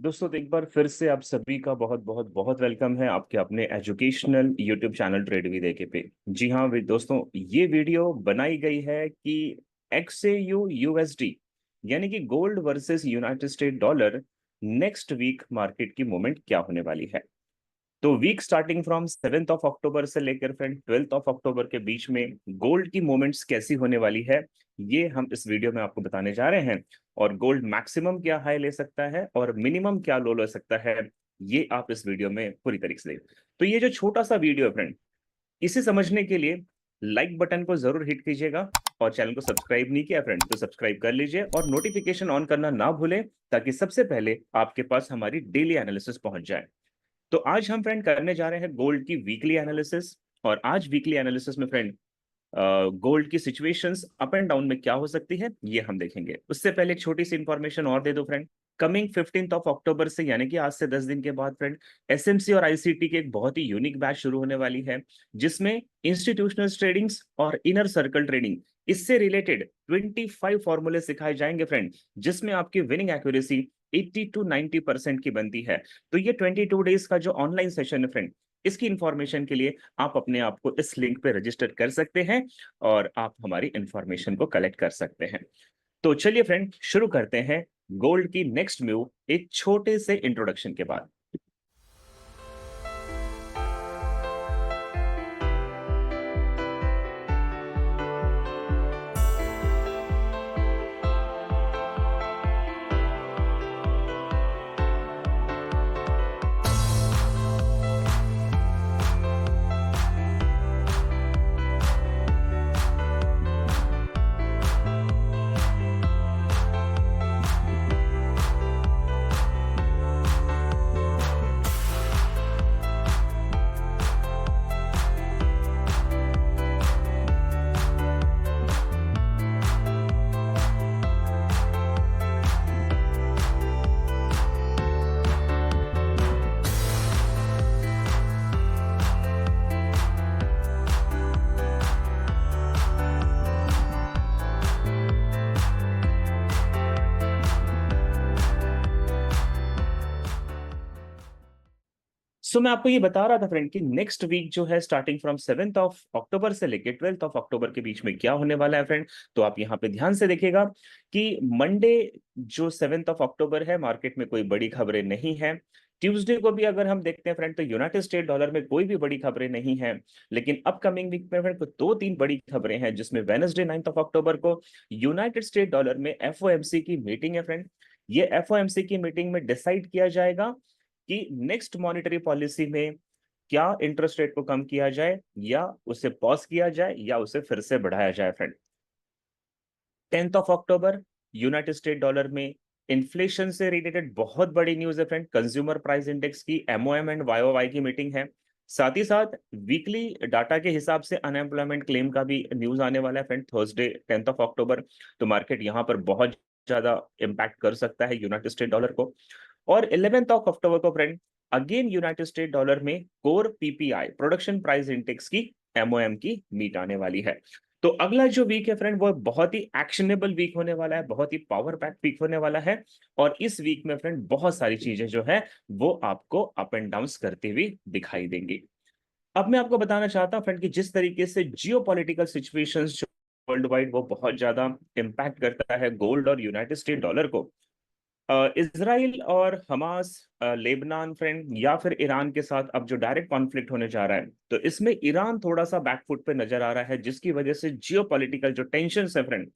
दोस्तों, तो एक बार फिर से आप सभी का बहुत बहुत बहुत वेलकम है आपके अपने educational YouTube channel trade with AK पे। जी हाँ दोस्तों, ये वीडियो बनाई गई है कि XAU USD यानी कि gold versus united state dollar next week market की मूवमेंट क्या होने वाली है। तो week starting from 7 of October से लेकर फ्रेंड 12 ऑफ अक्टूबर के बीच में गोल्ड की मूवमेंट्स कैसी होने वाली है, ये हम इस वीडियो में आपको बताने जा रहे हैं। और गोल्ड मैक्सिमम क्या हाई ले सकता है और मिनिमम क्या लो ले सकता है, ये आप इस वीडियो में पूरी तरीके से देखें। तो ये जो छोटा सा वीडियो है फ्रेंड, इसे समझने के लिए लाइक बटन को जरूर हिट कीजिएगा। और चैनल को सब्सक्राइब नहीं किया फ्रेंड तो सब्सक्राइब कर लीजिए और नोटिफिकेशन ऑन करना ना भूलें, ताकि सबसे पहले आपके पास हमारी डेली एनालिसिस पहुंच जाए। तो आज हम फ्रेंड करने जा रहे हैं गोल्ड की वीकली एनालिसिस। और आज वीकली एनालिसिस में फ्रेंड गोल्ड की सिचुएशंस अप एंड डाउन में क्या हो सकती है ये हम देखेंगे। उससे पहले एक छोटी सी इंफॉर्मेशन और दे दो फ्रेंड। कमिंग 15 ऑफ अक्टूबर से यानी कि आज से 10 दिन के बाद फ्रेंड एसएमसी और आईसीटी की एक बहुत ही यूनिक बैच शुरू होने वाली है, जिसमें इंस्टीट्यूशनल ट्रेडिंग्स और इनर सर्कल ट्रेडिंग इससे रिलेटेड 25 फॉर्मूले सिखाए जाएंगे फ्रेंड, जिसमें आपकी विनिंग एक्यूरेसी 80 to 90% की बनती है। तो ये 22 डेज का जो ऑनलाइन सेशन है फ्रेंड, इसकी इंफॉर्मेशन के लिए आप अपने आप को इस लिंक पे रजिस्टर कर सकते हैं और आप हमारी इंफॉर्मेशन को कलेक्ट कर सकते हैं। तो चलिए फ्रेंड शुरू करते हैं गोल्ड की नेक्स्ट मूव एक छोटे से इंट्रोडक्शन के बाद। सो मैं आपको ये बता रहा था फ्रेंड कि नेक्स्ट वीक जो है स्टार्टिंग फ्रॉम 7 ऑफ अक्टूबर से लेके 12 ऑफ अक्टूबर के बीच में क्या होने वाला है फ्रेंड। तो आप यहाँ पे ध्यान से देखिएगा कि मंडे जो 7 ऑफ अक्टूबर है मार्केट में कोई बड़ी खबरें नहीं है। ट्यूसडे को भी अगर हम देखते हैं फ्रेंड तो यूनाइटेड स्टेट डॉलर में कोई भी बड़ी खबरें नहीं है। लेकिन अपकमिंग वीक में फ्रेंड दो तीन बड़ी खबरें हैं, जिसमें वेनसडे 9 ऑफ अक्टूबर को यूनाइटेड स्टेट डॉलर में एफओएमसी की मीटिंग है फ्रेंड। ये एफओएमसी की मीटिंग में डिसाइड किया जाएगा कि नेक्स्ट मॉनेटरी पॉलिसी में क्या इंटरेस्ट रेट को कम किया जाए या उसे पॉज किया जाए या उसे फिर से बढ़ाया जाए friend. 10 of October United state dollar में इन्फ्लेशन से रिलेटेड बहुत बड़ी न्यूज है फ्रेंड। कंज्यूमर प्राइस इंडेक्स की एमओएम एंड वाईओवाई की मीटिंग है। साथ ही साथ वीकली डाटा के हिसाब से अनएम्प्लॉयमेंट क्लेम का भी न्यूज आने वाला है फ्रेंड, थर्सडे 10 ऑफ अक्टूबर। तो मार्केट यहां पर बहुत ज्यादा इंपैक्ट कर सकता है यूनाइटेड स्टेट डॉलर को। और 11 ऑफ अक्टूबर को friend again united state dollar में core PPI production price index की एमओएम की मीट आने वाली है। तो अगला जो वीक है फ्रेंड वो बहुत ही एक्शनेबल वीक होने वाला है, बहुत ही पावर पैक वीक होने वाला है। और इस वीक में फ्रेंड बहुत सारी चीजें जो है वो आपको अप एंड डाउन करती हुई दिखाई देंगी। अब मैं आपको बताना चाहता हूं फ्रेंड कि जिस तरीके से जियो पॉलिटिकल सिचुएशंस वर्ल्ड वाइड वो बहुत ज्यादा इम्पैक्ट करता है गोल्ड और यूनाइटेड स्टेट डॉलर को। इसराइल और हमास, लेबनान फ्रेंड या फिर ईरान के साथ अब जो डायरेक्ट कॉन्फ्लिक्ट होने जा रहा है, तो इसमें ईरान थोड़ा सा बैकफुट पे नजर आ रहा है, जिसकी वजह से जियो पॉलिटिकल जो टेंशन है फ्रेंड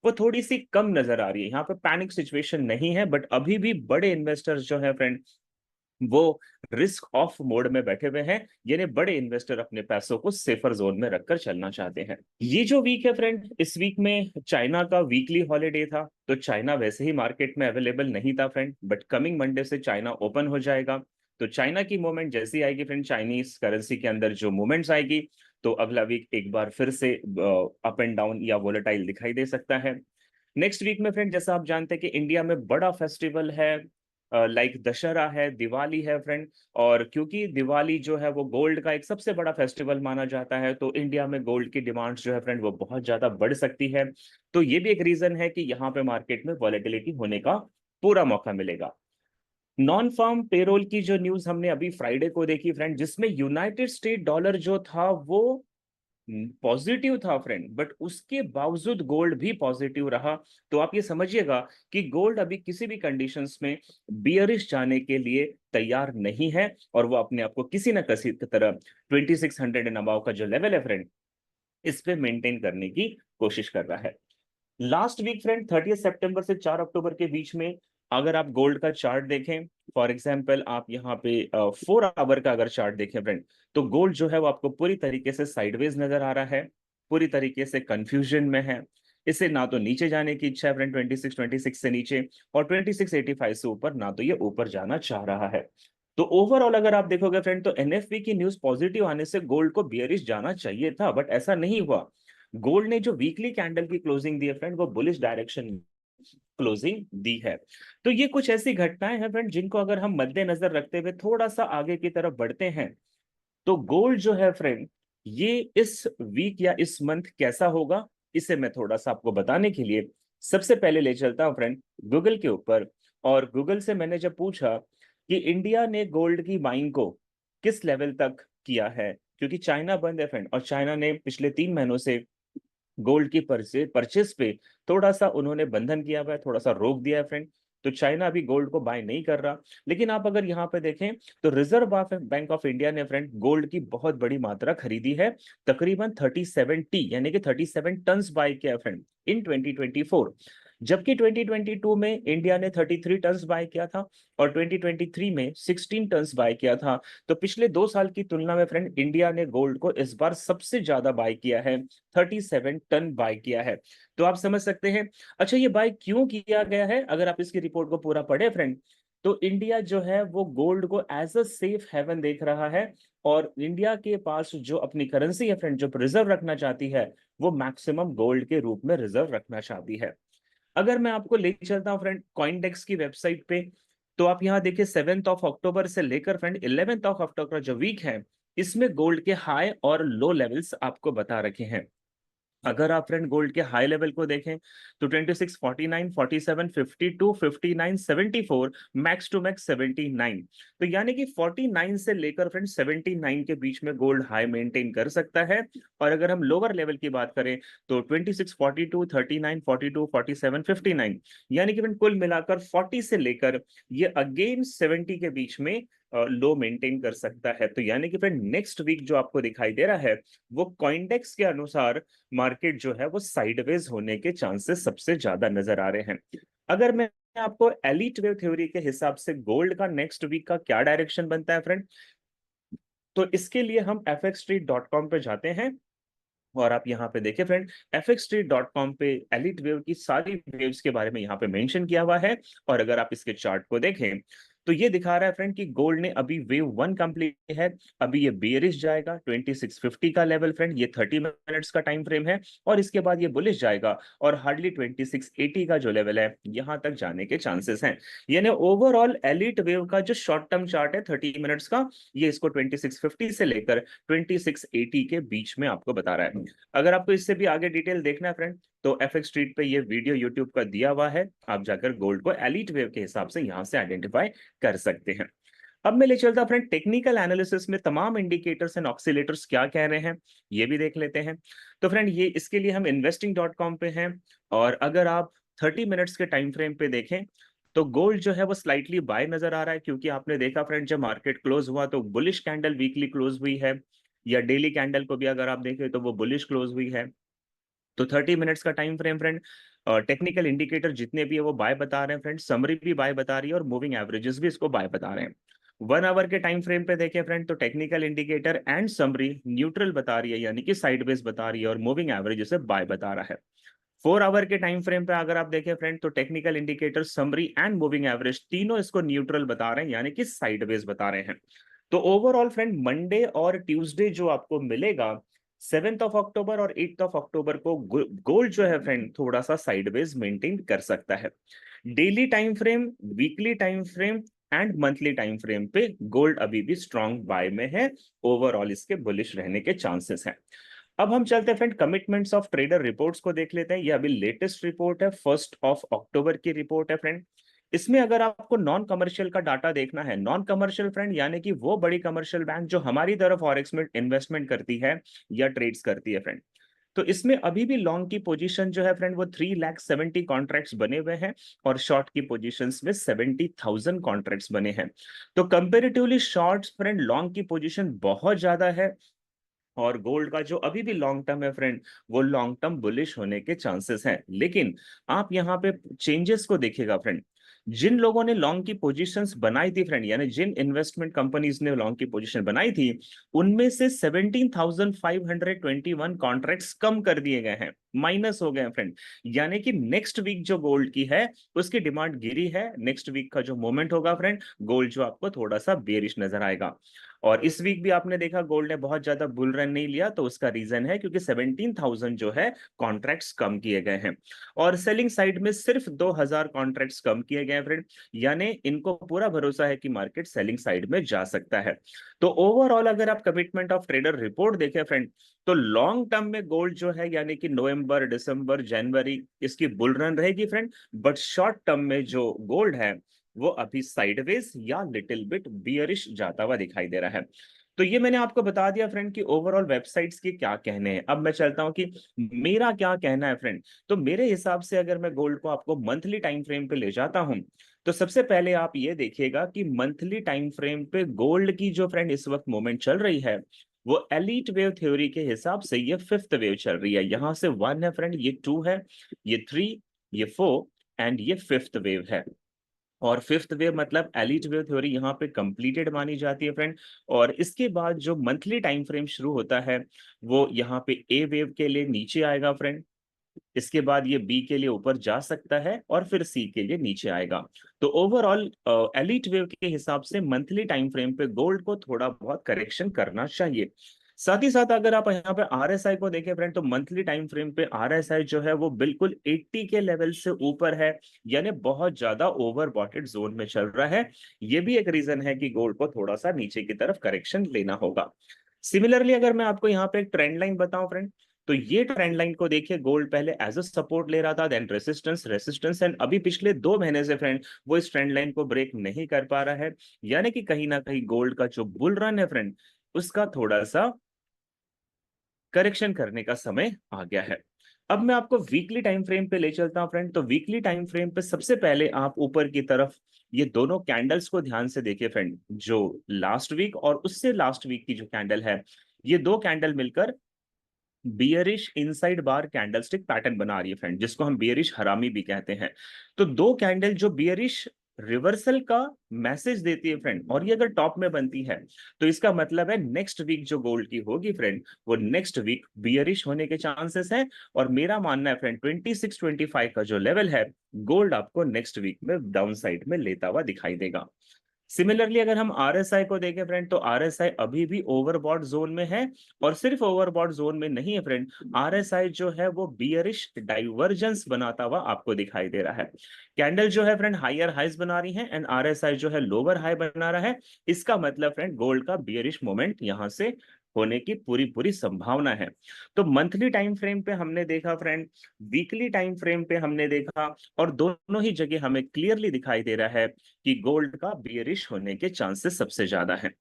वो थोड़ी सी कम नजर आ रही है। यहाँ पे पैनिक सिचुएशन नहीं है, बट अभी भी बड़े इन्वेस्टर्स जो है फ्रेंड वो रिस्क ऑफ मोड में बैठे हुए हैं, यानी बड़े इन्वेस्टर अपने पैसों को सेफर जोन में रखकर चलना चाहते हैं। ये जो वीक है फ्रेंड, इस वीक में चाइना का वीकली हॉलीडे था, तो चाइना वैसे ही मार्केट में अवेलेबल नहीं था फ्रेंड, बट कमिंग मंडे से चाइना ओपन हो जाएगा। तो चाइना की मूवमेंट जैसी आएगी फ्रेंड, चाइनीज करेंसी के अंदर जो मूवमेंट्स आएगी, तो अगला वीक एक बार फिर से अप एंड डाउन या वोलेटाइल दिखाई दे सकता है। नेक्स्ट वीक में फ्रेंड जैसा आप जानते हैं कि इंडिया में बड़ा फेस्टिवल है, लाइक दशहरा है, दिवाली है फ्रेंड। और क्योंकि दिवाली जो है वो गोल्ड का एक सबसे बड़ा फेस्टिवल माना जाता है, तो इंडिया में गोल्ड की डिमांड्स जो है फ्रेंड वो बहुत ज्यादा बढ़ सकती है। तो ये भी एक रीजन है कि यहाँ पे मार्केट में वॉलेटिलिटी होने का पूरा मौका मिलेगा। नॉन फार्म पेरोल की जो न्यूज हमने अभी फ्राइडे को देखी फ्रेंड, जिसमें यूनाइटेड स्टेट डॉलर जो था वो पॉजिटिव था फ्रेंड, बट उसके बावजूद गोल्ड भी पॉजिटिव रहा। तो आप ये समझिएगा कि गोल्ड अभी किसी भी कंडीशंस में बियरिश जाने के लिए तैयार नहीं है, और वो अपने आप को किसी न किसी तरह 2600 एंड अबाव का जो लेवल है फ्रेंड, इस पे मेंटेन करने की कोशिश कर रहा है। लास्ट वीक फ्रेंड 30 सितंबर से 4 अक्टूबर के बीच में अगर आप गोल्ड का चार्ट देखें, फॉर एग्जांपल आप यहाँ पे 4 आवर का अगर चार्ट देखें फ्रेंड, तो गोल्ड जो है वो आपको पूरी तरीके से साइडवेज नजर आ रहा है, पूरी तरीके से कंफ्यूजन में है। इसे ना तो नीचे जाने की इच्छा है फ्रेंड 2626 से नीचे, और 2685 से ऊपर ना तो ये ऊपर जाना चाह रहा है। तो ओवरऑल अगर आप देखोगे फ्रेंड, तो एनएफपी की न्यूज पॉजिटिव आने से गोल्ड को बियरिश जाना चाहिए था, बट ऐसा नहीं हुआ। गोल्ड ने जो वीकली कैंडल की क्लोजिंग दी है फ्रेंड, वो बुलिश डायरेक्शन क्लोजिंग दी है। तो ये कुछ ऐसी घटनाएं हैं फ्रेंड, जिनको अगर हम मद्देनजर रखते हुए थोड़ा सा आगे की तरफ बढ़ते हैं, तो गोल्ड जो है फ्रेंड, ये इस वीक या इस मंथ कैसा होगा, इसे मैं थोड़ा सा आपको बताने के लिए सबसे पहले ले चलता हूं फ्रेंड गूगल के ऊपर। और गूगल से मैंने जब पूछा कि इंडिया ने गोल्ड की बाइंग को किस लेवल तक किया है, क्योंकि चाइना बंद है फ्रेंड, और चाइना ने पिछले 3 महीनों से गोल्ड की परचेस पे थोड़ा सा उन्होंने बंधन किया हुआ है, थोड़ा सा रोक दिया है फ्रेंड। तो चाइना अभी गोल्ड को बाय नहीं कर रहा। लेकिन आप अगर यहाँ पे देखें, तो रिजर्व बैंक ऑफ इंडिया ने फ्रेंड गोल्ड की बहुत बड़ी मात्रा खरीदी है, तकरीबन 3070 यानी कि 37 टन बाय किया फ्रेंड इन 2024। जबकि 2022 में इंडिया ने 33 टन बाय किया था, और 2023 में 16 टन बाय किया था। तो पिछले 2 साल की तुलना में फ्रेंड इंडिया ने गोल्ड को इस बार सबसे ज्यादा बाय किया है, 37 टन बाय किया है। तो आप समझ सकते हैं। अच्छा, ये बाय क्यों किया गया है, अगर आप इसकी रिपोर्ट को पूरा पढ़े फ्रेंड, तो इंडिया जो है वो गोल्ड को एज अ सेफ हेवन देख रहा है, और इंडिया के पास जो अपनी करेंसी है फ्रेंड, जो रिजर्व रखना चाहती है, वो मैक्सिमम गोल्ड के रूप में रिजर्व रखना चाहती है। अगर मैं आपको ले चलता हूं फ्रेंड कॉइनडेक्स की वेबसाइट पे, तो आप यहाँ देखिए 7 अक्टूबर से लेकर फ्रेंड 11 अक्टूबर जो वीक है, इसमें गोल्ड के हाई और लो लेवल्स आपको बता रखे हैं। अगर आप फ्रेंड गोल्ड के हाई लेवल को देखें, तो 26, 49, 47, 52, 59, 74, मैक्स टू मैक्स 79। तो यानी कि 49 से लेकर फ्रेंड 79 के बीच में गोल्ड हाई मेंटेन कर सकता है। और अगर हम लोअर लेवल की बात करें, तो 26, 42, 39, 42, 47, 59, यानी कि फ्रेंड कुल मिलाकर 40 से लेकर ये अगेन 70 के बीच में लो मेंटेन कर सकता है। तो यानी कि फ्रेंड नेक्स्ट वीक जो आपको दिखाई दे रहा है, वो कॉइनडेक्स के अनुसार मार्केट जो है वो साइडवेज होने के चांसेस सबसे ज्यादा नजर आ रहे हैं। अगर मैं आपको एलिट वेव थ्योरी के हिसाब से गोल्ड का नेक्स्ट वीक का क्या डायरेक्शन बनता है फ्रेंड, तो इसके लिए हम fxstreet.com पे जाते हैं, और आप यहाँ पे देखें फ्रेंड, fxstreet.com पे एलिट वेव की सारी वेव्स के बारे में यहाँ पे मेंशन किया हुआ है। और अगर आप इसके चार्ट को देखें, तो ये दिखा रहा है फ्रेंड कि गोल्ड ने अभी वेव 1 कंप्लीट है, अभी ये बेयरिश जाएगा 2650 का लेवल फ्रेंड, ये 30 मिनट्स का टाइम फ्रेम है, और इसके बाद ये बुलिश जाएगा, और हार्डली 2680 का जो लेवल है यहाँ तक जाने के चांसेस हैं। यानी ओवरऑल एलिट वेव का जो शॉर्ट टर्म चार्ट है 30 मिनट्स का, ये इसको 2650 से लेकर 2680 के बीच में आपको बता रहा है। अगर आपको इससे भी आगे डिटेल देखना है फ्रेंड, तो एफएक्स स्ट्रीट पे ये वीडियो यूट्यूब का दिया हुआ है, आप जाकर गोल्ड को एलिट वेव के हिसाब से यहां से आइडेंटिफाई कर सकते हैं। अब मैं ले चलता फ्रेंड टेक्निकल एनालिसिस में तमाम इंडिकेटर्स एंड ऑक्सीलेटर्स क्या कह रहे हैं, ये भी देख लेते हैं। तो फ्रेंड ये इसके लिए हम investing.com पे हैं, और अगर आप 30 मिनट्स के टाइम फ्रेम पे देखें, तो गोल्ड जो है वो स्लाइटली बाय नजर आ रहा है, क्योंकि आपने देखा फ्रेंड जब मार्केट क्लोज हुआ तो बुलिश कैंडल वीकली क्लोज हुई है, या डेली कैंडल को भी अगर आप देखें तो वो बुलिश क्लोज हुई है। तो 30 मिनट्स का time frame friend, technical indicator जितने भी है वो बाय बता रहे हैं फ्रेंड, समरी भी बाय बता रही है, और मूविंग एवरेजेस भी इसको बाय बता रहे हैं। 1 आवर के टाइम फ्रेम पे देखें फ्रेंड, तो technical indicator and summary neutral बता रही है, यानी कि साइडवेज बता रही है, और मूविंग एवरेज इसे बाय बता रहा है। 4 आवर के टाइम फ्रेम पे अगर आप देखें फ्रेंड, तो technical indicator summary and moving average तीनों इसको न्यूट्रल बता रहे हैं, यानी कि साइडवेज बता रहे हैं। तो ओवरऑल फ्रेंड मंडे और ट्यूसडे जो आपको मिलेगा 7 अक्टूबर और 8 अक्टूबर को, गोल्ड जो है फ्रेंड थोड़ा सा साइडवेज मेंटेन कर सकता है। Daily time frame, weekly time frame and monthly time frame पे गोल्ड अभी भी स्ट्रॉन्ग बाय में है, ओवरऑल इसके बुलिश रहने के चांसेस हैं। अब हम चलते हैं friend commitments of trader reports को देख लेते हैं। ये अभी लेटेस्ट रिपोर्ट है, 1 अक्टूबर की रिपोर्ट है फ्रेंड। इसमें अगर आपको नॉन कमर्शियल का डाटा देखना है, नॉन कमर्शियल फ्रेंड यानी कि वो बड़ी कमर्शियल बैंक जो हमारी तरफ फॉरेक्स में इन्वेस्टमेंट करती है या ट्रेड्स करती है फ्रेंड, तो इसमें अभी भी लॉन्ग की पोजीशन जो है फ्रेंड वो 3,70,000 कॉन्ट्रैक्ट्स बने हुए हैं और शॉर्ट की पोजीशंस में 70,000 कॉन्ट्रैक्ट्स बने हैं। तो कंपेरेटिवली शॉर्ट्स फ्रेंड लॉन्ग की पोजीशन बहुत ज्यादा है, और गोल्ड का जो अभी भी लॉन्ग टर्म है फ्रेंड वो लॉन्ग टर्म बुलिश होने के चांसेस हैं। लेकिन आप यहाँ पे चेंजेस को देखिएगा फ्रेंड, जिन लोगों ने लॉन्ग की पोजीशंस बनाई थी फ्रेंड, यानी जिन इन्वेस्टमेंट कंपनीज ने लॉन्ग की पोजीशन बनाई थी, उनमें से 17,521 कॉन्ट्रैक्ट्स कम कर दिए गए हैं, माइनस हो गए हैं फ्रेंड। यानी कि नेक्स्ट वीक जो गोल्ड की है उसकी डिमांड गिरी है। नेक्स्ट वीक का जो मोमेंट होगा फ्रेंड, गोल्ड जो आपको थोड़ा सा बेरिश नजर आएगा। और इस वीक भी आपने देखा गोल्ड ने बहुत ज्यादा बुल रन नहीं लिया, तो उसका रीजन है क्योंकि 17,000 जो है कॉन्ट्रैक्ट्स कम किए गए हैं, और सेलिंग साइड में सिर्फ 2,000 कॉन्ट्रैक्ट्स कम किए गए हैं फ्रेंड। यानी इनको पूरा भरोसा है कि मार्केट सेलिंग साइड में जा सकता है। तो ओवरऑल अगर आप कमिटमेंट ऑफ ट्रेडर रिपोर्ट देखें फ्रेंड, तो लॉन्ग टर्म में गोल्ड जो है यानी कि नवंबर, दिसंबर, जनवरी इसकी बुल रन रहेगी फ्रेंड। बट शॉर्ट टर्म में जो गोल्ड है वो अभी साइडवेज या लिटिल बिट बियरिश जाता हुआ दिखाई दे रहा है। तो ये मैंने आपको बता दिया फ्रेंड कि ओवरऑल वेबसाइट्स के क्या कहने हैं। अब मैं चलता हूं कि मेरा क्या कहना है फ्रेंड। तो मेरे हिसाब से अगर मैं गोल्ड को आपको मंथली टाइम फ्रेम पे ले जाता हूं, तो सबसे पहले आप ये देखिएगा कि मंथली टाइम फ्रेम पे गोल्ड की जो फ्रेंड इस वक्त मूवमेंट चल रही है वो एलीट वेव थ्योरी के हिसाब से ये फिफ्थ वेव चल रही है। यहां से 1 है फ्रेंड, ये 2 है, ये 3, ये 4 एंड ये फिफ्थ वेव है। और फिफ्थ वेव मतलब एलिट वेव थ्योरी यहाँ पे कंप्लीटेड मानी जाती है फ्रेंड। और इसके बाद जो मंथली टाइम फ्रेम शुरू होता है वो यहाँ पे ए वेव के लिए नीचे आएगा फ्रेंड, इसके बाद ये बी के लिए ऊपर जा सकता है और फिर सी के लिए नीचे आएगा। तो ओवरऑल एलिट वेव के हिसाब से मंथली टाइम फ्रेम पे गोल्ड को थोड़ा बहुत करेक्शन करना चाहिए। साथ ही साथ अगर आप यहाँ पे आरएसआई को देखें फ्रेंड, तो मंथली टाइम फ्रेम पे आरएसआई जो है वो बिल्कुल 80 के लेवल से ऊपर है, यानी बहुत ज्यादा ओवरबॉटेड जोन में चल रहा है। ये भी एक रीजन है कि गोल्ड को थोड़ा सा नीचे की तरफ करेक्शन लेना होगा। सिमिलरली अगर मैं आपको यहाँ पे एक ट्रेंड लाइन बताऊं फ्रेंड, तो ये ट्रेंड लाइन को देखिए, गोल्ड पहले एज अ सपोर्ट ले रहा था, देन रेसिस्टेंस रेसिस्टेंस, एंड अभी पिछले 2 महीने से फ्रेंड वो इस ट्रेंड लाइन को ब्रेक नहीं कर पा रहा है। यानी कि कहीं ना कहीं गोल्ड का जो बुल रन है फ्रेंड उसका थोड़ा सा करेक्शन करने का समय आ गया है। अब मैं आपको वीकली टाइम फ्रेम पे ले चलता हूं फ्रेंड। तो वीकली टाइम फ्रेम पे सबसे पहले आप ऊपर की तरफ ये दोनों कैंडल्स को ध्यान से देखिए फ्रेंड, जो लास्ट वीक और उससे लास्ट वीक की जो कैंडल है, ये दो कैंडल मिलकर बियरिश इनसाइड बार कैंडलस्टिक पैटर्न बना रही है फ्रेंड, जिसको हम बियरिश हरामी भी कहते हैं। तो दो कैंडल जो बियरिश रिवर्सल का मैसेज देती है फ्रेंड, और ये अगर टॉप में बनती है तो इसका मतलब है नेक्स्ट वीक जो गोल्ड की होगी फ्रेंड वो नेक्स्ट वीक बियरिश होने के चांसेस हैं। और मेरा मानना है फ्रेंड 26-25 का जो लेवल है, गोल्ड आपको नेक्स्ट वीक में डाउन साइड में लेता हुआ दिखाई देगा। सिमिलरली अगर हम आरएसआई को देखें फ्रेंड, तो आरएसआई अभी भी ओवरबॉट जोन में है, और सिर्फ ओवरबॉट जोन में नहीं है फ्रेंड, आरएसआई जो है वो बियरिश डाइवर्जेंस बनाता हुआ आपको दिखाई दे रहा है। कैंडल जो है फ्रेंड हायर हाइज बना रही है एंड आरएसआई जो है लोअर हाई बना रहा है। इसका मतलब फ्रेंड गोल्ड का बियरिश मोमेंट यहां से होने की पूरी पूरी संभावना है। तो मंथली टाइम फ्रेम पे हमने देखा फ्रेंड, वीकली टाइम फ्रेम पे हमने देखा, और दोनों ही जगह हमें क्लियरली दिखाई दे रहा है कि गोल्ड का बियरिश होने के चांसेस सबसे ज्यादा हैं।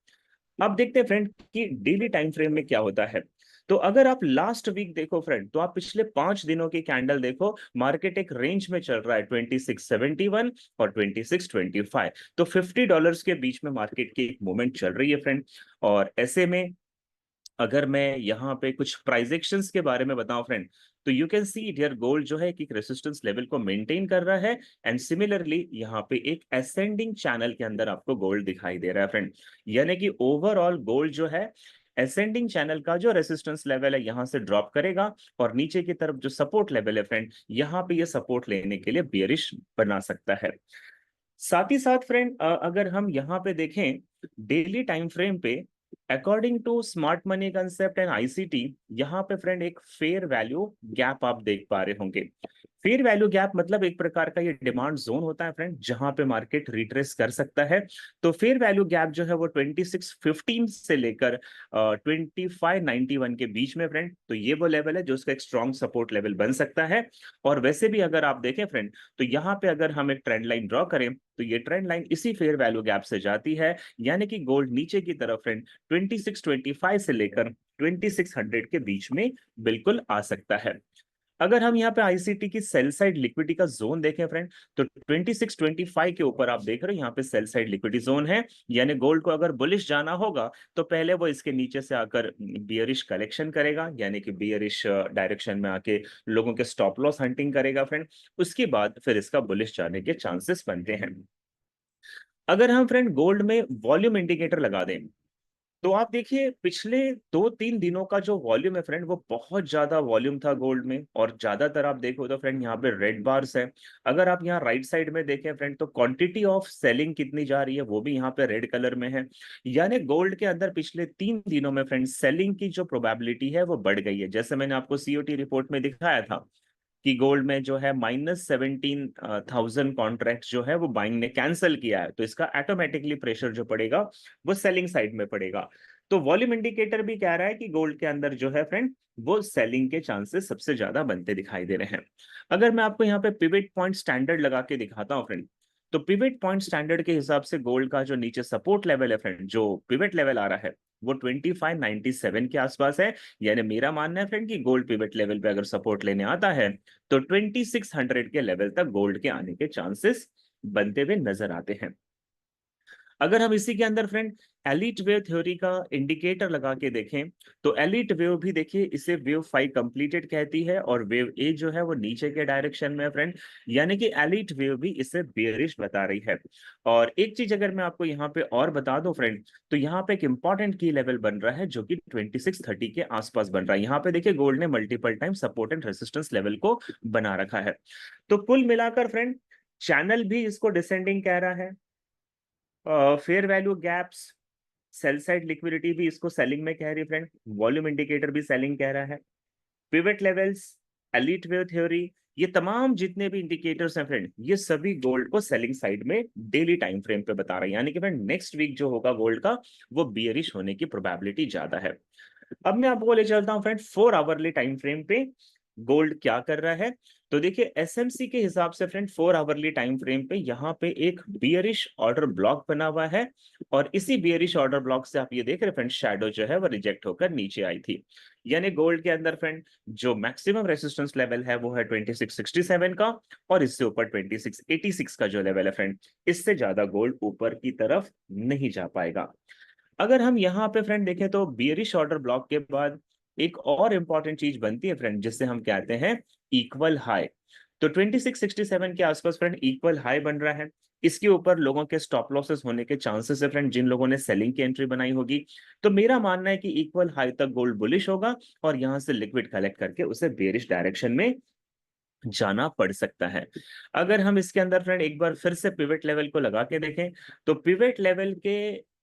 अब देखते हैं फ्रेंड कि डेली टाइम फ्रेम में क्या होता है। तो अगर आप लास्ट वीक देखो फ्रेंड, तो आप पिछले 5 दिनों की कैंडल देखो, मार्केट एक रेंज में चल रहा है 2671 और 2625। तो $50 के बीच में मार्केट की एक मूवमेंट चल रही है फ्रेंड। और ऐसे में अगर मैं यहाँ पे कुछ प्राइजेक्शंस के बारे में बताऊं फ्रेंड, तो you can see dear gold जो है कि रेसिस्टेंस लेवल को मेंटेन कर रहा है, एंड सिमिलरली यहाँ पे एक असेंडिंग चैनल के अंदर आपको गोल्ड दिखाई दे रहा है फ्रेंड। यानी कि ओवरऑल गोल्ड जो है असेंडिंग चैनल का जो रेसिस्टेंस लेवल है यहाँ से ड्रॉप करेगा, और नीचे की तरफ जो सपोर्ट लेवल है फ्रेंड, यहाँ पे ये सपोर्ट लेने के लिए बियरिश बना सकता है। साथ ही साथ फ्रेंड अगर हम यहाँ पे देखें डेली टाइम फ्रेम पे, according to smart money concept and ICT, यहाँ पे फ्रेंड एक फेयर वैल्यू गैप आप देख पा रहे होंगे। फेयर वैल्यू गैप मतलब एक प्रकार का ये डिमांड जोन होता है फ्रेंड, जहां पे मार्केट रिट्रेस कर सकता है। तो फेयर वैल्यू गैप जो है वो 2615 से लेकर 2591 के बीच में फ्रेंड, तो ये वो लेवल है जो उसका एक स्ट्रॉन्ग सपोर्ट लेवल बन सकता है। और वैसे भी अगर आप देखें फ्रेंड, तो यहाँ पे अगर हम एक ट्रेंड लाइन ड्रॉ करें तो ये ट्रेंड लाइन इसी फेयर वैल्यू गैप से जाती है, यानी कि गोल्ड नीचे की तरफ फ्रेंड 2625 से लेकर 2600 के बीच में बिल्कुल आ सकता है। अगर हम यहाँ पे आईसीटी की सेल साइड लिक्विडिटी का जोन देखें फ्रेंड, तो 2625 के ऊपर आप देख रहे हो यहाँ पे सेल साइड लिक्विडिटी जोन है, यानी गोल्ड को अगर बुलिश जाना होगा तो पहले वो इसके नीचे से आकर बियरिश कलेक्शन करेगा, यानी कि बियरिश डायरेक्शन में आके लोगों के स्टॉप लॉस हंटिंग करेगा फ्रेंड। उसके बाद फिर इसका बुलिश जाने के चांसेस बनते हैं। अगर हम फ्रेंड गोल्ड में वॉल्यूम इंडिकेटर लगा दें, तो आप देखिए पिछले 2-3 दिनों का जो वॉल्यूम है फ्रेंड, वो बहुत ज्यादा वॉल्यूम था गोल्ड में, और ज्यादातर आप देखो तो फ्रेंड यहाँ पे रेड बार्स है। अगर आप यहाँ राइट साइड में देखें फ्रेंड, तो क्वांटिटी ऑफ सेलिंग कितनी जा रही है वो भी यहाँ पे रेड कलर में है। यानी गोल्ड के अंदर पिछले 3 दिनों में फ्रेंड सेलिंग की जो प्रोबेबिलिटी है वो बढ़ गई है। जैसे मैंने आपको सीओटी रिपोर्ट में दिखाया था कि गोल्ड में जो है -17,000 कॉन्ट्रैक्ट जो है वो बाइंग ने कैंसिल किया है, तो इसका ऑटोमेटिकली प्रेशर जो पड़ेगा वो सेलिंग साइड में पड़ेगा। तो वॉल्यूम इंडिकेटर भी कह रहा है कि गोल्ड के अंदर जो है फ्रेंड, वो सेलिंग के चांसेस सबसे ज्यादा बनते दिखाई दे रहे हैं। अगर मैं आपको यहाँ पे पिवट पॉइंट स्टैंडर्ड लगा के दिखाता हूँ फ्रेंड, तो पिवट पॉइंट स्टैंडर्ड के हिसाब से गोल्ड का जो नीचे सपोर्ट लेवल है फ्रेंड, जो पिवट लेवल आ रहा है, वो 2597 के आसपास है। यानी मेरा मानना है फ्रेंड कि गोल्ड पिवट लेवल पे अगर सपोर्ट लेने आता है तो 2600 के लेवल तक गोल्ड के आने के चांसेस बनते हुए नजर आते हैं। अगर हम इसी के अंदर फ्रेंड एलिट वेव थ्योरी का इंडिकेटर लगा के देखें, तो एलिट वेव भी देखिए इसे वेव 5 कंप्लीटेड कहती है, और वेव ए जो है वो नीचे के डायरेक्शन में है फ्रेंड, यानी कि एलिट वेव भी इसे बेयरिश बता रही है। और एक चीज अगर मैं आपको यहाँ पे और बता दूं फ्रेंड, तो यहाँ पे एक इंपॉर्टेंट की लेवल बन रहा है जो कि 2630 के आसपास बन रहा है। यहाँ पे देखिए गोल्ड ने multiple time support and resistance level को बना रखा है। तो कुल मिलाकर फ्रेंड, चैनल भी इसको डिसेंडिंग कह रहा है, fair value gaps, sell side liquidity भी इसको सेलिंग में कह रही है फ्रेंड, वॉल्यूम इंडिकेटर भी सेलिंग कह रहा है, pivot levels, elite wave theory, ये तमाम जितने भी इंडिकेटर्स हैं फ्रेंड, ये सभी गोल्ड को सेलिंग साइड में डेली टाइम फ्रेम पे बता रहे हैं। यानी कि फ्रेंड नेक्स्ट वीक जो होगा गोल्ड का, वो बियरिश होने की प्रोबेबिलिटी ज्यादा है। अब मैं आपको ले चलता हूं फ्रेंड 4 आवरली टाइम फ्रेम पे गोल्ड क्या कर रहा है। तो देखिए एसएमसी के हिसाब से फ्रेंड 4 आवरली टाइम फ्रेम पे यहाँ पे एक बियरिश ऑर्डर ब्लॉक बना हुआ है, और इसी बियरिश ऑर्डर ब्लॉक से आप ये देख रहे हैं फ्रेंड, शैडो जो है वो रिजेक्ट होकर नीचे आई थी। यानी गोल्ड के अंदर फ्रेंड जो मैक्सिमम रेसिस्टेंस लेवल है वो है 2667 का, और इससे ऊपर 2686 का जो लेवल है फ्रेंड, इससे ज्यादा गोल्ड ऊपर की तरफ नहीं जा पाएगा। अगर हम यहाँ पे फ्रेंड देखें तो बियरिश ऑर्डर ब्लॉक के बाद एक और इंपॉर्टेंट चीज बनती है फ्रेंड, जिससे हम कहते हैं इक्वल हाई। तो 2667 के आसपास फ्रेंड इक्वल हाई बन रहा है, इसके ऊपर लोगों के स्टॉप लॉसेस होने के चांसेस है फ्रेंड, जिन लोगों ने सेलिंग की एंट्री बनाई होगी। तो मेरा मानना है कि इक्वल हाई तक गोल्ड बुलिश होगा, और यहां से लिक्विड कलेक्ट करके उसे बेरिश डायरेक्शन में जाना पड़ सकता है। अगर हम इसके अंदर फ्रेंड एक बार फिर से पिवट लेवल को लगा के देखें, तो पिवट लेवल के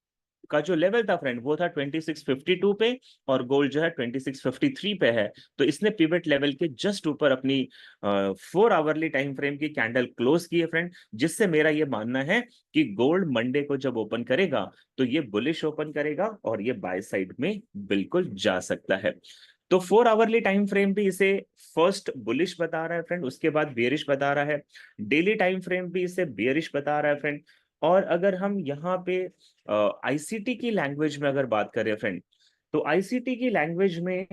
का जो लेवल था फ्रेंड वो था 2652 पे, और गोल्ड जो है 2653 पे है। तो इसने पिवट लेवल के जस्ट ऊपर अपनी 4 आवरली टाइम फ्रेम की कैंडल क्लोज की है फ्रेंड, जिससे मेरा ये मानना है कि गोल्ड मंडे को जब ओपन करेगा तो ये बुलिश ओपन करेगा, और ये बाय साइड में बिल्कुल जा सकता है। तो 4 आवरली टाइम फ्रेम भी इसे फर्स्ट बुलिश बता रहा है फ्रेंड, उसके बाद बेरिश बता रहा है। डेली टाइम फ्रेम भी इसे बेरिश बता रहा है फ्रेंड। और अगर हम यहाँ पे आईसीटी की लैंग्वेज में अगर बात करें फ्रेंड, तो आईसीटी की लैंग्वेज में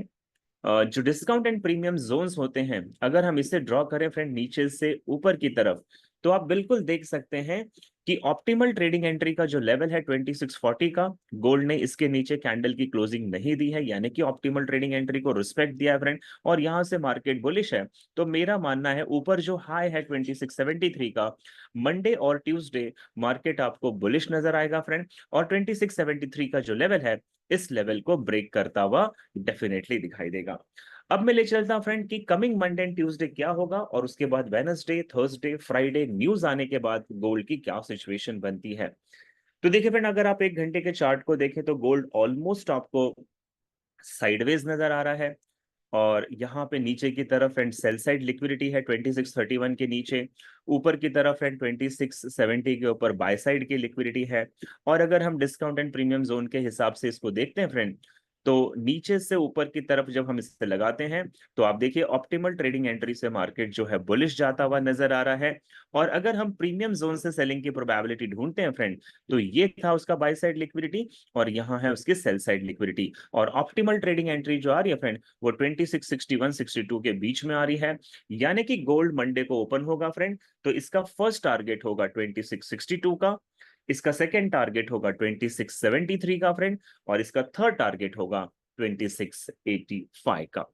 जो डिस्काउंट एंड प्रीमियम जोन्स होते हैं, अगर हम इसे ड्रॉ करें फ्रेंड नीचे से ऊपर की तरफ, तो आप बिल्कुल देख सकते हैं कि ऑप्टिमल ट्रेडिंग एंट्री का जो लेवल है 2640 का, गोल्ड ने इसके नीचे कैंडल की क्लोजिंग नहीं दी है, यानी कि ऑप्टिमल ट्रेडिंग एंट्री को रिस्पेक्ट दिया है फ्रेंड, और यहां से मार्केट बुलिश है। तो मेरा मानना है ऊपर जो हाई है 2673 का, मंडे और ट्यूसडे मार्केट आपको बुलिश नजर आएगा फ्रेंड, और 2673 का जो लेवल है, इस लेवल को ब्रेक करता हुआ डेफिनेटली दिखाई देगा। अब मैं ले चलता हूं फ्रेंड कि कमिंग मंडे एंड ट्यूसडे क्या होगा, और उसके बाद वेडनेसडे, थर्सडे, फ्राइडे न्यूज आने के बाद गोल्ड की क्या सिचुएशन बनती है। तो देखिए फ्रेंड, अगर आप 1 घंटे के चार्ट को देखें तो गोल्ड ऑलमोस्ट आपको साइडवेज नजर आ रहा है। और यहाँ पे नीचे की तरफ फ्रेंड सेल साइड लिक्विडिटी है 2631 के नीचे, ऊपर की तरफ फ्रेंड 2670 के ऊपर बाय साइड की लिक्विडिटी है। और अगर हम डिस्काउंट एंड प्रीमियम जोन के हिसाब से इसको देखते हैं फ्रेंड, तो नीचे से ऊपर की तरफ जब हम इससे लगाते हैं तो आप देखिए ऑप्टिमल ट्रेडिंग एंट्री से मार्केट जो है बुलिश जाता हुआ नजर आ रहा है। और अगर हम प्रीमियम जोन से सेलिंग की प्रोबेबिलिटी ढूंढते हैं फ्रेंड, तो ये था उसका बाय साइड लिक्विडिटी और यहाँ है उसकी सेल साइड लिक्विडिटी। और ऑप्टिमल ट्रेडिंग एंट्री जो आ रही है फ्रेंड, वो 2661-62 के बीच में आ रही है। यानी कि गोल्ड मंडे को ओपन होगा फ्रेंड, तो इसका फर्स्ट टारगेट होगा 2662 का, इसका सेकेंड टारगेट होगा 2673 का फ्रेंड, और इसका थर्ड टारगेट होगा 2685 का।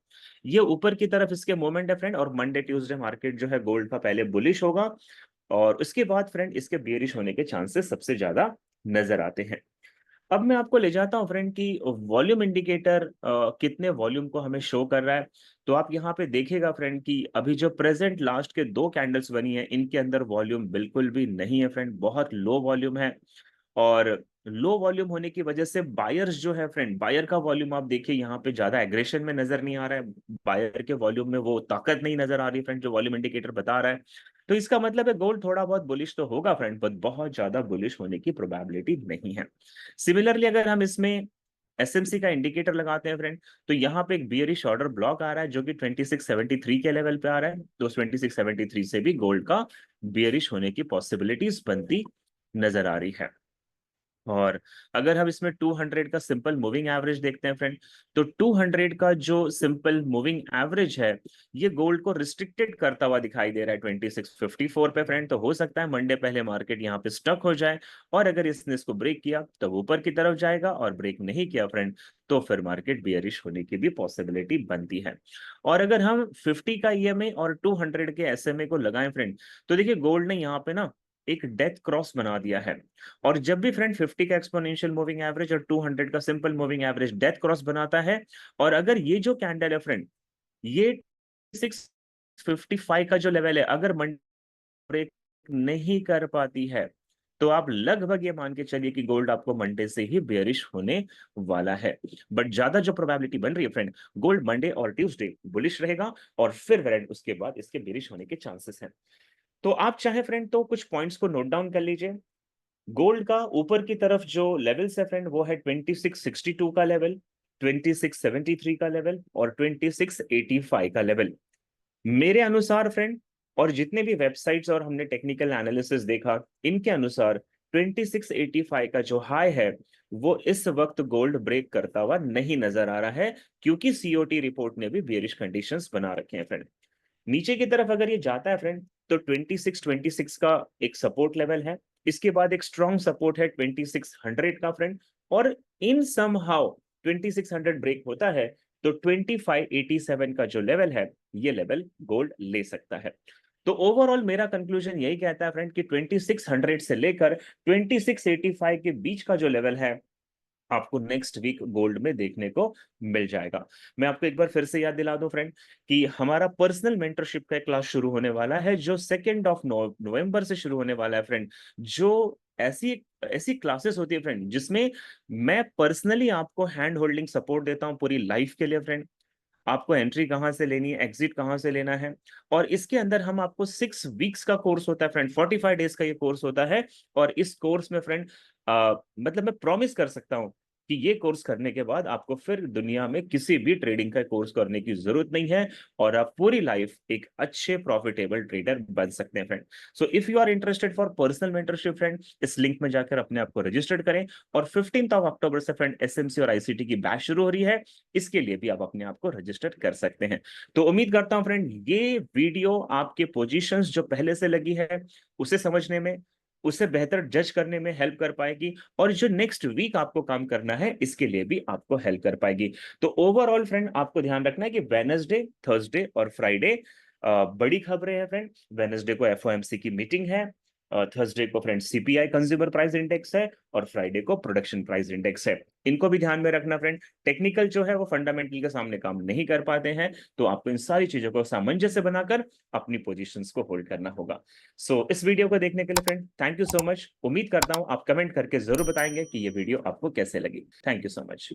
ये ऊपर की तरफ इसके मोमेंट है फ्रेंड, और मंडे ट्यूसडे मार्केट जो है गोल्ड का पहले बुलिश होगा और उसके बाद फ्रेंड इसके बेयरिश होने के चांसेस सबसे ज्यादा नजर आते हैं। अब मैं आपको ले जाता हूं फ्रेंड कि वॉल्यूम इंडिकेटर कितने वॉल्यूम को हमें शो कर रहा है। तो आप यहाँ पे देखिएगा फ्रेंड कि अभी जो प्रेजेंट लास्ट के दो कैंडल्स बनी है, इनके अंदर वॉल्यूम बिल्कुल भी नहीं है फ्रेंड, बहुत लो वॉल्यूम है। और लो वॉल्यूम होने की वजह से बायर्स जो है फ्रेंड, बायर का वॉल्यूम आप देखिए यहाँ पे ज्यादा एग्रेशन में नजर नहीं आ रहा है, बायर के वॉल्यूम में वो ताकत नहीं नजर आ रही फ्रेंड जो वॉल्यूम इंडिकेटर बता रहा है। तो इसका मतलब है गोल्ड थोड़ा बहुत बुलिश तो होगा फ्रेंड, पर बहुत ज्यादा बुलिश होने की प्रोबेबिलिटी नहीं है। सिमिलरली अगर हम इसमें एसएमसी का इंडिकेटर लगाते हैं फ्रेंड, तो यहाँ पे एक बियरिश ऑर्डर ब्लॉक आ रहा है जो कि 2673 के लेवल पे आ रहा है। तो 2673 से भी गोल्ड का बियरिश होने की पॉसिबिलिटीज बनती नजर आ रही है। और अगर हम इसमें 200 का सिंपल मूविंग एवरेज देखते हैं फ्रेंड, तो 200 का जो सिंपल मूविंग एवरेज है, ये गोल्ड को रिस्ट्रिक्टेड करता हुआ दिखाई दे रहा है 2654 पे फ्रेंड। तो हो सकता है मंडे पहले मार्केट यहाँ पे स्टक हो जाए, और अगर इसने इसको ब्रेक किया तो ऊपर की तरफ जाएगा, और ब्रेक नहीं किया फ्रेंड तो फिर मार्केट बियरिश होने की भी पॉसिबिलिटी बनती है। और अगर हम 50 का ईएमए और 200 के एसएमए को लगाएं फ्रेंड, तो देखिए गोल्ड ने यहाँ पे ना एक डेथ क्रॉस बना दिया है। और जब भी फ्रेंड 50 का एक्सपोनेंशियल मूविंग एवरेज और 200 का simple moving average death cross बनाता है, और अगर ये जो कैंडल है फ्रेंड, ये 655 का जो लेवल है, अगर मंडे ब्रेक नहीं कर पाती है, तो आप लगभग ये मान के चलिए कि गोल्ड आपको मंडे से ही बेयरिश होने वाला है। बट ज्यादा जो प्रोबेबिलिटी बन रही है फ्रेंड, गोल्ड मंडे और ट्यूसडे बुलिश रहेगा, और फिर फ्रेंड उसके बाद इसके बेयरिश होने के चांसेस हैं। तो आप चाहे फ्रेंड तो कुछ पॉइंट्स को नोट डाउन कर लीजिए। गोल्ड का ऊपर की तरफ जो लेवल्स है फ्रेंड, वो है 2662 का लेवल, 2673 का लेवल और 2685 का लेवल। मेरे अनुसार फ्रेंड, और जितने भी वेबसाइट्स और हमने टेक्निकल एनालिसिस देखा, इनके अनुसार 2685 का जो हाई है, वो इस वक्त गोल्ड ब्रेक करता हुआ नहीं नजर आ रहा है, क्योंकि सीओटी रिपोर्ट ने भी बेयरिश कंडीशंस बना रखे हैं फ्रेंड। नीचे की तरफ अगर ये जाता है फ्रेंड, तो 2626 का एक सपोर्ट लेवल है, इसके बाद एक स्ट्रॉन्ग सपोर्ट है 2600 का फ्रेंड, और इन समहाउ 2600 ब्रेक होता है तो 2587 का जो लेवल है, ये लेवल गोल्ड ले सकता है। तो ओवरऑल मेरा कंक्लूजन यही कहता है फ्रेंड कि 2600 से लेकर 2685 के बीच का जो लेवल है, आपको नेक्स्ट वीक गोल्ड में देखने को मिल जाएगा। मैं आपको एक बार फिर से याद दिला दूं फ्रेंड कि हमारा पर्सनल मेंटरशिप का क्लास शुरू होने वाला है, जो 2 नवंबर से शुरू होने वाला है फ्रेंड। जो ऐसी ऐसी क्लासेस होती है फ्रेंड, जिसमें मैं पर्सनली आपको हैंड होल्डिंग सपोर्ट देता हूं पूरी लाइफ के लिए फ्रेंड। आपको एंट्री कहाँ से लेनी है, एग्जिट कहाँ से लेना है, और इसके अंदर हम आपको 6 वीक्स का कोर्स होता है फ्रेंड, 45 डेज का ये कोर्स होता है। और इस कोर्स में फ्रेंड मतलब मैं प्रॉमिस कर सकता हूँ कि ये कोर्स करने के बाद आपको फिर दुनिया में किसी भी ट्रेडिंग का कोर्स करने की जरूरत नहीं है, और आप पूरी लाइफ एक अच्छे प्रॉफिटेबल ट्रेडर बन सकते हैं friend. So if you are interested for personal mentorship friend, इस लिंक में जाकर अपने आप को रजिस्टर्ड करें। और 15 अक्टूबर से फ्रेंड एसएमसी और आईसीटी की बैच शुरू हो रही है, इसके लिए भी आप अपने आप को रजिस्टर कर सकते हैं। तो उम्मीद करता हूं फ्रेंड ये वीडियो आपके पोजीशंस जो पहले से लगी है उसे समझने में, उसे बेहतर जज करने में हेल्प कर पाएगी, और जो नेक्स्ट वीक आपको काम करना है इसके लिए भी आपको हेल्प कर पाएगी। तो ओवरऑल फ्रेंड आपको ध्यान रखना है कि वेडनेसडे, थर्सडे और फ्राइडे बड़ी खबरें हैं फ्रेंड। वेडनेसडे को एफओएमसी की मीटिंग है, थर्सडे को friend CPI consumer price index है, और फ्राइडे को प्रोडक्शन प्राइस इंडेक्स है। इनको भी ध्यान में रखना फ्रेंड। टेक्निकल जो है वो फंडामेंटल के सामने काम नहीं कर पाते हैं, तो आपको इन सारी चीजों को सामंजस्य बनाकर अपनी पोजीशंस को होल्ड करना होगा। सो इस वीडियो को देखने के लिए friend thank you so much. उम्मीद करता हूं आप कमेंट करके जरूर बताएंगे कि ये वीडियो आपको कैसे लगी। Thank you so much.